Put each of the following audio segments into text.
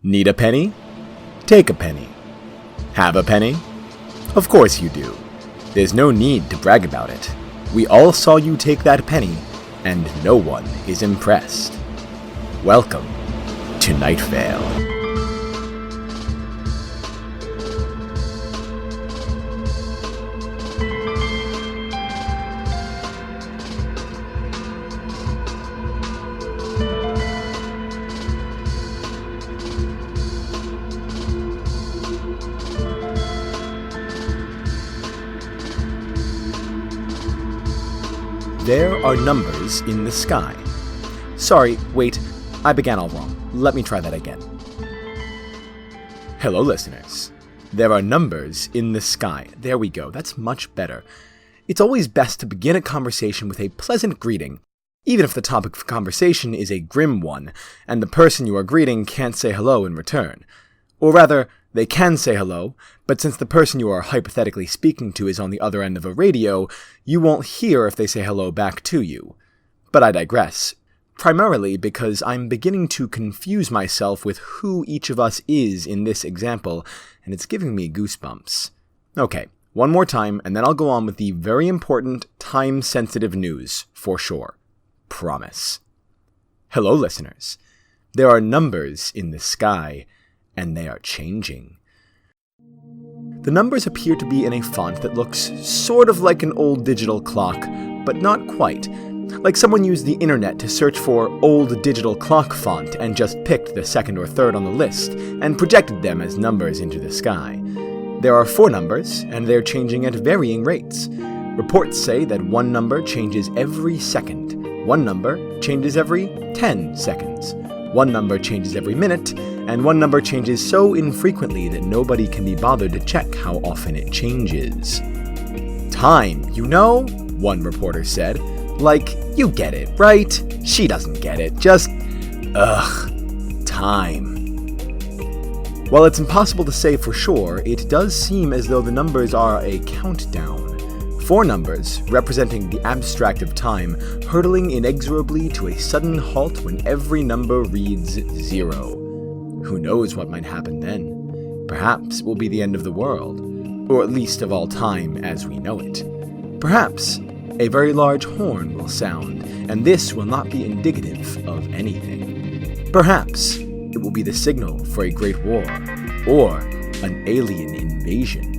Need a penny? Take a penny. Have a penny? Of course you do. There's no need to brag about it. We all saw you take that penny, and no one is impressed. Welcome to Night Vale. There are numbers in the sky. Sorry, wait, I began all wrong. Let me try that again. Hello, listeners. There are numbers in the sky. There we go, that's much better. It's always best to begin a conversation with a pleasant greeting, even if the topic of conversation is a grim one, and the person you are greeting can't say hello in return. Or rather, they can say hello, but since the person you are hypothetically speaking to is on the other end of a radio, you won't hear if they say hello back to you. But I digress, primarily because I'm beginning to confuse myself with who each of us is in this example, and it's giving me goosebumps. Okay, one more time, and then I'll go on with the very important, time-sensitive news, for sure. Promise. Hello, listeners. There are numbers in the sky, and they are changing. The numbers appear to be in a font that looks sort of like an old digital clock, but not quite. Like someone used the internet to search for old digital clock font and just picked the second or third on the list, and projected them as numbers into the sky. There are 4 numbers, and they're changing at varying rates. Reports say that one number changes every second, one number changes every 10 seconds, one number changes every minute, and one number changes so infrequently that nobody can be bothered to check how often it changes. Time, you know? One reporter said. Like, you get it, right? She doesn't get it, just... time. While it's impossible to say for sure, it does seem as though the numbers are a countdown. 4 numbers, representing the abstract of time, hurtling inexorably to a sudden halt when every number reads 0. Who knows what might happen then? Perhaps it will be the end of the world, or at least of all time as we know it. Perhaps a very large horn will sound, and this will not be indicative of anything. Perhaps it will be the signal for a great war, or an alien invasion.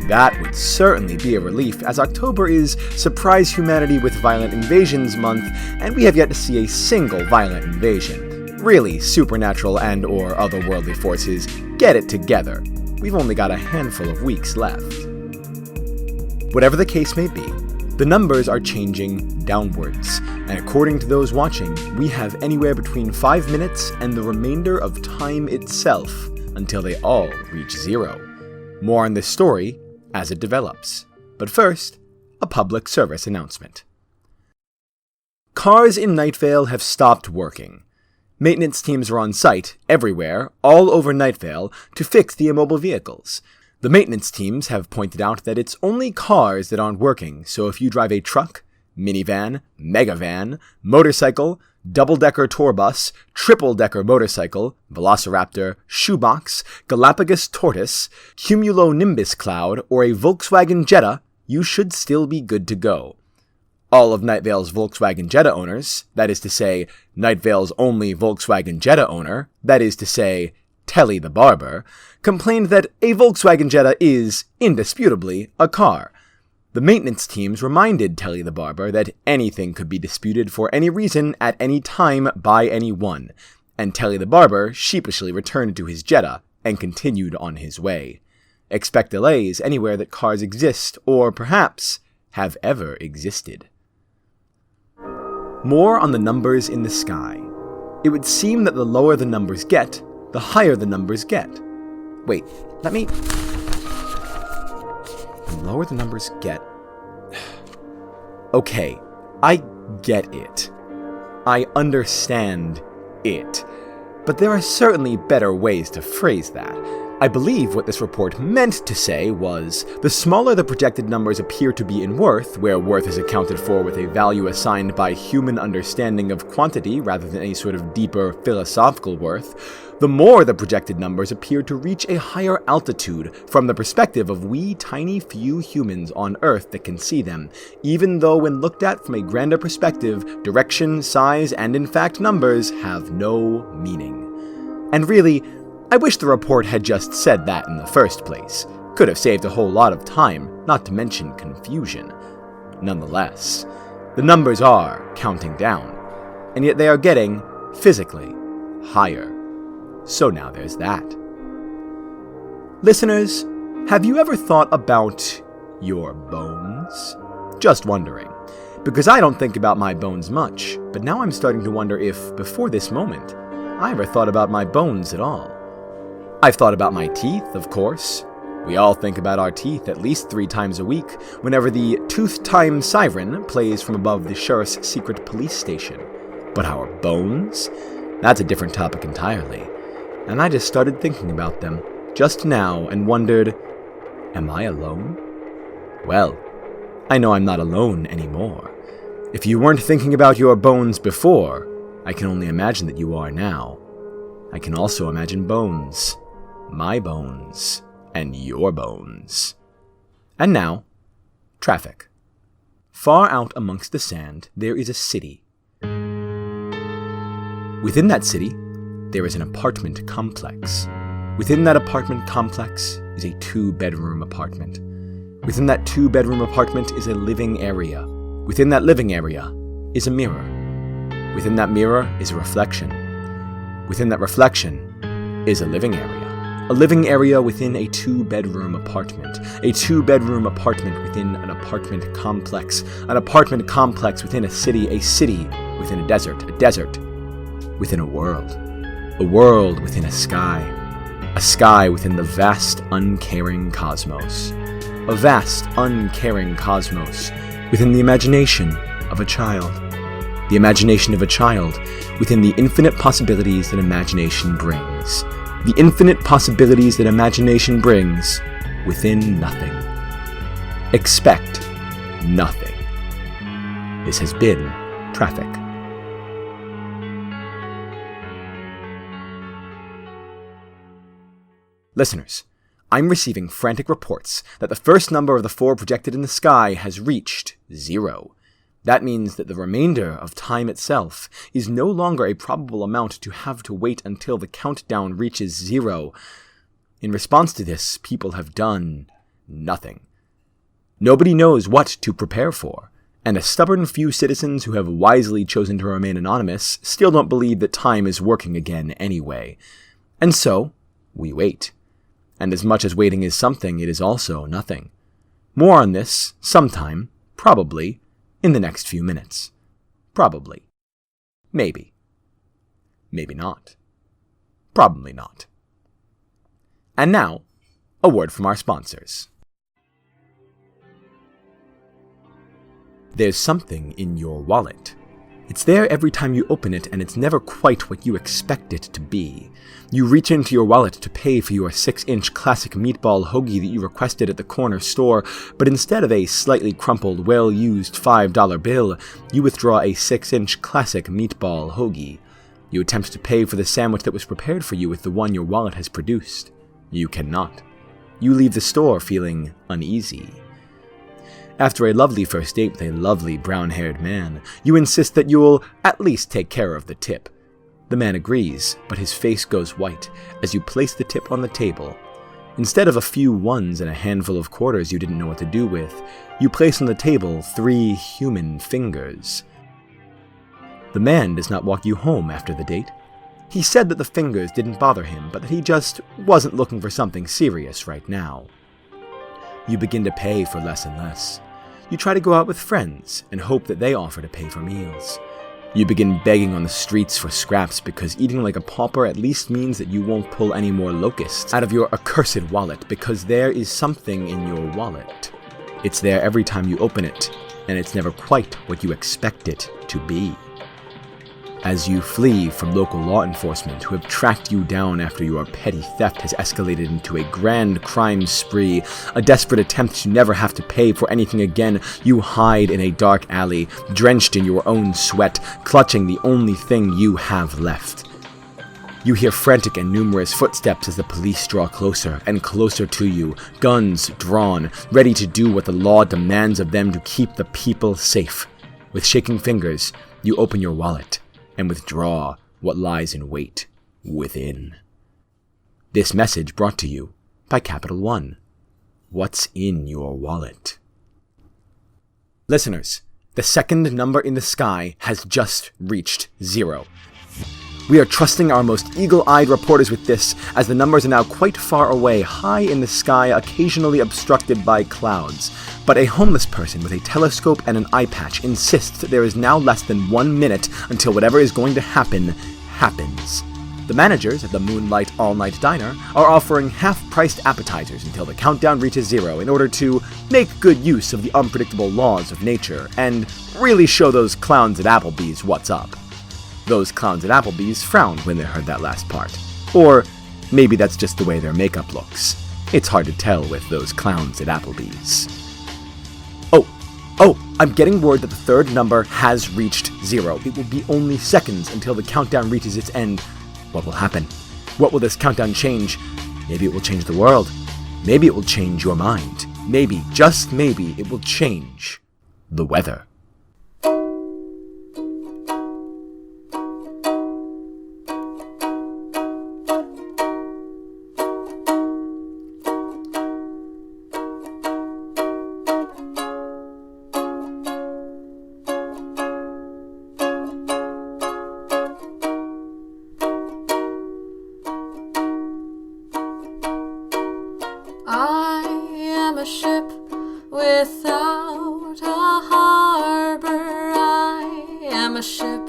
That would certainly be a relief, as October is Surprise Humanity with Violent Invasions Month, and we have yet to see a single violent invasion. Really, supernatural and or otherworldly forces, get it together. We've only got a handful of weeks left. Whatever the case may be, the numbers are changing downwards, and according to those watching, we have anywhere between 5 minutes and the remainder of time itself until they all reach 0. More on this story as it develops. But first, a public service announcement. Cars in Night Vale have stopped working. Maintenance teams are on site, everywhere, all over Night Vale, to fix the immobile vehicles. The maintenance teams have pointed out that it's only cars that aren't working, so if you drive a truck, minivan, megavan, motorcycle, double-decker tour bus, triple-decker motorcycle, velociraptor, shoebox, Galapagos tortoise, cumulonimbus cloud, or a Volkswagen Jetta, you should still be good to go. All of Night Vale's Volkswagen Jetta owners, that is to say, Night Vale's only Volkswagen Jetta owner, that is to say, Telly the barber, complained that a Volkswagen Jetta is, indisputably, a car. The maintenance teams reminded Telly the barber that anything could be disputed for any reason at any time by anyone, and Telly the barber sheepishly returned to his Jetta and continued on his way. Expect delays anywhere that cars exist, or perhaps have ever existed. More on the numbers in the sky. It would seem that the lower the numbers get, the higher the numbers get. Wait, let me... The lower the numbers get... Okay, I get it. I understand it. But there are certainly better ways to phrase that. I believe what this report meant to say was, the smaller the projected numbers appear to be in worth, where worth is accounted for with a value assigned by human understanding of quantity rather than any sort of deeper philosophical worth, The more the projected numbers appeared to reach a higher altitude from the perspective of we tiny few humans on Earth that can see them, even though when looked at from a grander perspective, direction, size, and in fact numbers have no meaning. And really, I wish the report had just said that in the first place. Could have saved a whole lot of time, not to mention confusion. Nonetheless, the numbers are counting down, and yet they are getting, physically, higher. So now there's that. Listeners, have you ever thought about your bones? Just wondering. Because I don't think about my bones much, but now I'm starting to wonder if, before this moment, I ever thought about my bones at all. I've thought about my teeth, of course. We all think about our teeth at least 3 times a week, whenever the tooth time siren plays from above the sheriff's secret police station. But our bones? That's a different topic entirely. And I just started thinking about them just now and wondered, am I alone? Well, I know I'm not alone anymore. If you weren't thinking about your bones before, I can only imagine that you are now. I can also imagine bones. My bones. And your bones. And now, traffic. Far out amongst the sand, there is a city. Within that city, there is an apartment complex. Within that apartment complex is a 2-bedroom apartment. Within that 2-bedroom apartment is a living area. Within that living area is a mirror. Within that mirror is a reflection. Within that reflection is a living area. A living area within a 2-bedroom apartment. A 2-bedroom apartment within an apartment complex. An apartment complex within a city within a desert within a world. A world within a sky within the vast, uncaring cosmos. A vast, uncaring cosmos within the imagination of a child. The imagination of a child within the infinite possibilities that imagination brings. The infinite possibilities that imagination brings within nothing. Expect nothing. This has been Traffic. Listeners, I'm receiving frantic reports that the first number of the 4 projected in the sky has reached 0. That means that the remainder of time itself is no longer a probable amount to have to wait until the countdown reaches 0. In response to this, people have done nothing. Nobody knows what to prepare for, and a stubborn few citizens who have wisely chosen to remain anonymous still don't believe that time is working again anyway. And so, we wait. And as much as waiting is something, it is also nothing. More on this, sometime, probably, in the next few minutes. Probably. Maybe. Maybe not. Probably not. And now, a word from our sponsors. There's something in your wallet. It's there every time you open it, and it's never quite what you expect it to be. You reach into your wallet to pay for your 6-inch classic meatball hoagie that you requested at the corner store, but instead of a slightly crumpled, well-used $5 bill, you withdraw a 6-inch classic meatball hoagie. You attempt to pay for the sandwich that was prepared for you with the one your wallet has produced. You cannot. You leave the store feeling uneasy. After a lovely first date with a lovely brown-haired man, you insist that you'll at least take care of the tip. The man agrees, but his face goes white as you place the tip on the table. Instead of a few ones and a handful of quarters you didn't know what to do with, you place on the table 3 human fingers. The man does not walk you home after the date. He said that the fingers didn't bother him, but that he just wasn't looking for something serious right now. You begin to pay for less and less. You try to go out with friends and hope that they offer to pay for meals. You begin begging on the streets for scraps because eating like a pauper at least means that you won't pull any more locusts out of your accursed wallet, because there is something in your wallet. It's there every time you open it, and it's never quite what you expect it to be. As you flee from local law enforcement who have tracked you down after your petty theft has escalated into a grand crime spree, a desperate attempt to never have to pay for anything again, you hide in a dark alley, drenched in your own sweat, clutching the only thing you have left. You hear frantic and numerous footsteps as the police draw closer and closer to you, guns drawn, ready to do what the law demands of them to keep the people safe. With shaking fingers, you open your wallet and withdraw what lies in wait within. This message brought to you by Capital One. What's in your wallet? Listeners, the second number in the sky has just reached 0. We are trusting our most eagle-eyed reporters with this, as the numbers are now quite far away, high in the sky, occasionally obstructed by clouds. But a homeless person with a telescope and an eye patch insists that there is now less than 1 minute until whatever is going to happen, happens. The managers at the Moonlight All-Night Diner are offering half-priced appetizers until the countdown reaches 0 in order to make good use of the unpredictable laws of nature and really show those clowns at Applebee's what's up. Those clowns at Applebee's frowned when they heard that last part. Or maybe that's just the way their makeup looks. It's hard to tell with those clowns at Applebee's. Oh, I'm getting word that the third number has reached 0. It will be only seconds until the countdown reaches its end. What will happen? What will this countdown change? Maybe it will change the world. Maybe it will change your mind. Maybe, just maybe, it will change the weather. A ship without a harbor. I am a ship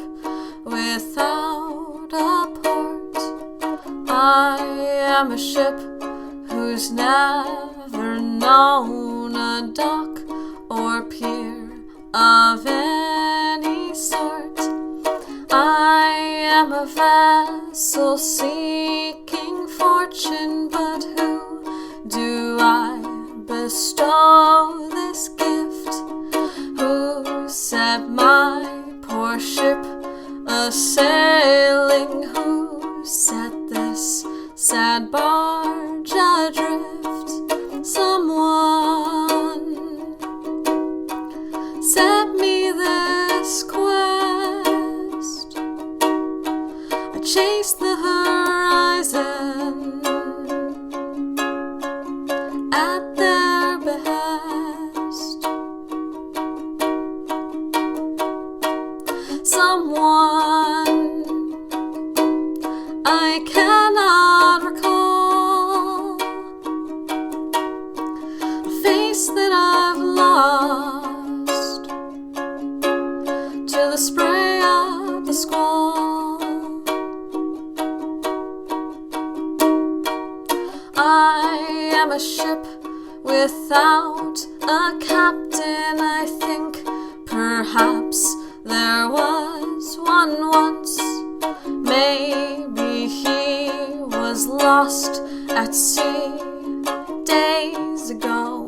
without a port. I am a ship who's never known a dock or pier of any sort. I am a vessel seeking fortune, but who do I bestow this gift? Who set my poor ship a-sailing? Who set this sad barge adrift? Someone set me this quest. I chase the horizon at their behest. Someone I cannot recall, a face that I've lost to the spray of the squall. I am a ship without a captain. I think perhaps there was one once. Maybe he was lost at sea days ago,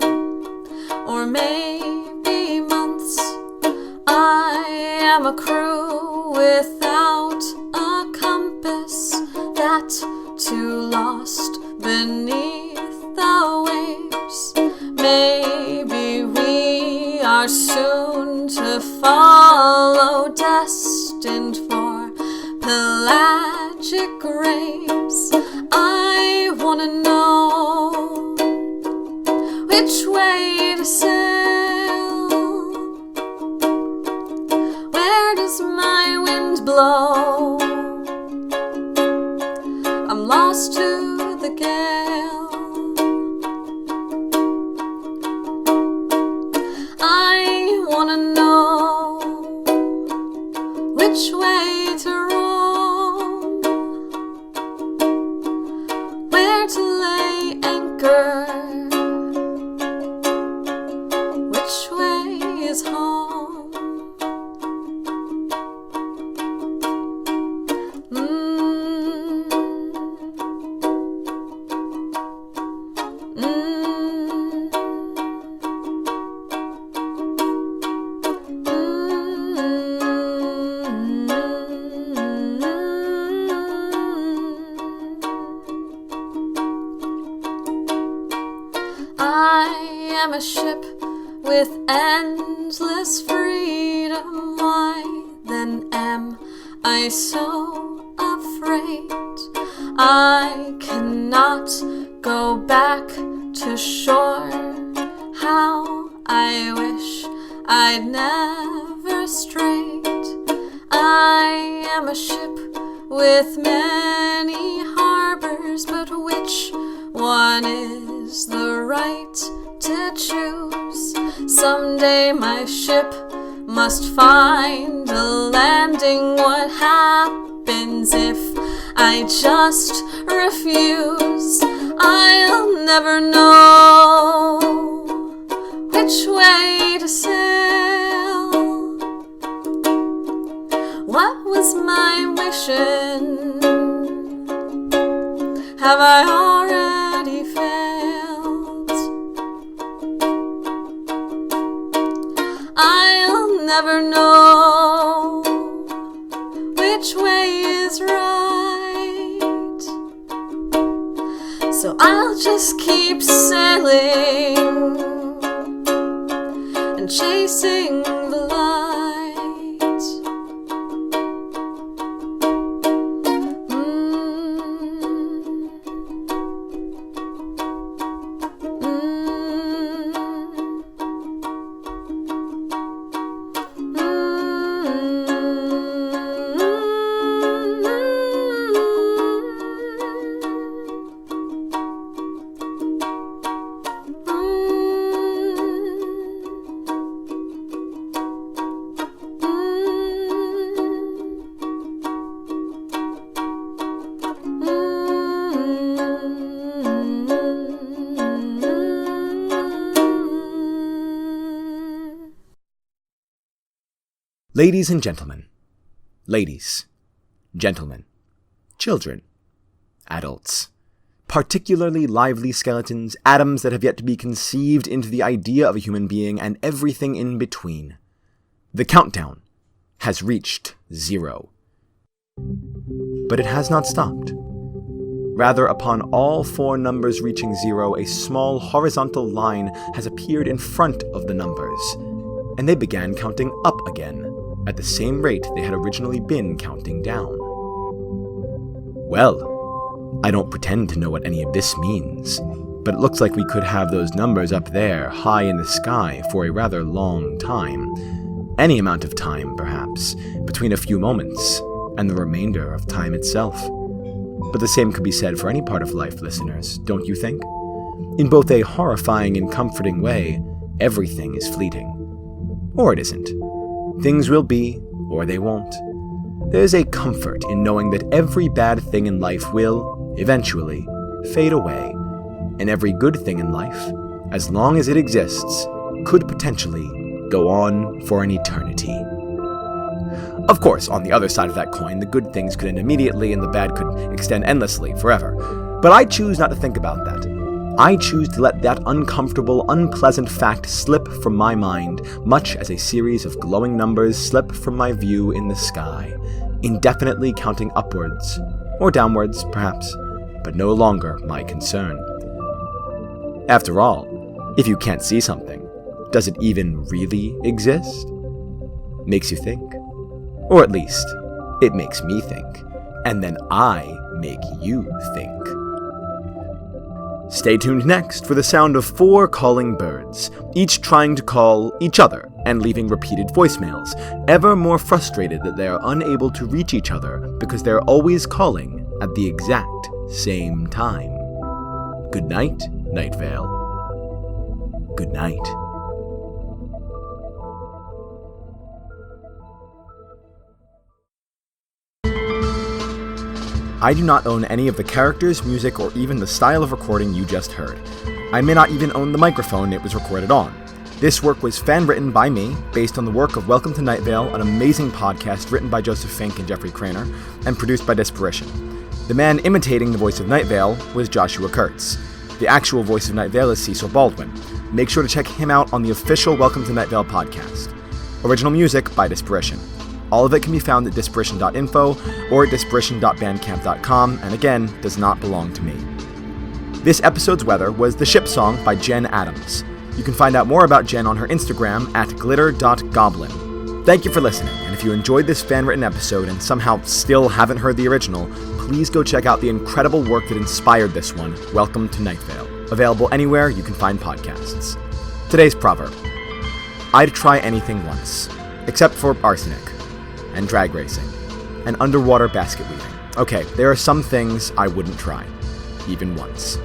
or maybe months. I am a crew without a compass, that too lost beneath the waves. Maybe we are soon to follow, destined for pelagic graves. I wanna know which way to sail. Where does my wind blow? I'm lost to the gale. I wanna know which way to roam, where to lay anchor, which way is home. I am a ship with endless freedom. Why then am I so afraid? I cannot go back to shore. How I wish I'd never strayed. I am a ship with many harbors, but which one is the right to choose? Someday my ship must find a landing. What happens if I just refuse? I'll never know which way to sail. What was my wishing? Have I already failed? I'll never know which way is right, so I'll just keep sailing and chasing the light. Ladies and gentlemen, ladies, gentlemen, children, adults, particularly lively skeletons, atoms that have yet to be conceived into the idea of a human being, and everything in between. The countdown has reached 0. But it has not stopped. Rather, upon all 4 numbers reaching 0, a small horizontal line has appeared in front of the numbers, and they began counting up again, at the same rate they had originally been counting down. Well, I don't pretend to know what any of this means, but it looks like we could have those numbers up there, high in the sky, for a rather long time. Any amount of time, perhaps, between a few moments and the remainder of time itself. But the same could be said for any part of life, listeners, don't you think? In both a horrifying and comforting way, everything is fleeting. Or it isn't. Things will be, or they won't. There's a comfort in knowing that every bad thing in life will, eventually, fade away, and every good thing in life, as long as it exists, could potentially go on for an eternity. Of course, on the other side of that coin, the good things could end immediately and the bad could extend endlessly, forever. But I choose not to think about that. I choose to let that uncomfortable, unpleasant fact slip from my mind, much as a series of glowing numbers slip from my view in the sky, indefinitely counting upwards, or downwards, perhaps, but no longer my concern. After all, if you can't see something, does it even really exist? Makes you think. Or at least, it makes me think, and then I make you think. Stay tuned next for the sound of 4 calling birds, each trying to call each other and leaving repeated voicemails, ever more frustrated that they are unable to reach each other because they're always calling at the exact same time. Good night, Night Vale. Good night. I do not own any of the characters, music, or even the style of recording you just heard. I may not even own the microphone it was recorded on. This work was fan-written by me, based on the work of Welcome to Night Vale, an amazing podcast written by Joseph Fink and Jeffrey Cranor, and produced by Disparition. The man imitating the voice of Night Vale was Joshua Kurtz. The actual voice of Night Vale is Cecil Baldwin. Make sure to check him out on the official Welcome to Night Vale podcast. Original music by Disparition. All of it can be found at disparition.info or at disparition.bandcamp.com, and again, does not belong to me. This episode's weather was The Ship Song by Jen Adams. You can find out more about Jen on her Instagram at glitter.goblin. Thank you for listening, and if you enjoyed this fan-written episode and somehow still haven't heard the original, please go check out the incredible work that inspired this one, Welcome to Night Vale, available anywhere you can find podcasts. Today's proverb: I'd try anything once, except for arsenic, and drag racing, and underwater basket weaving. Okay, there are some things I wouldn't try, even once.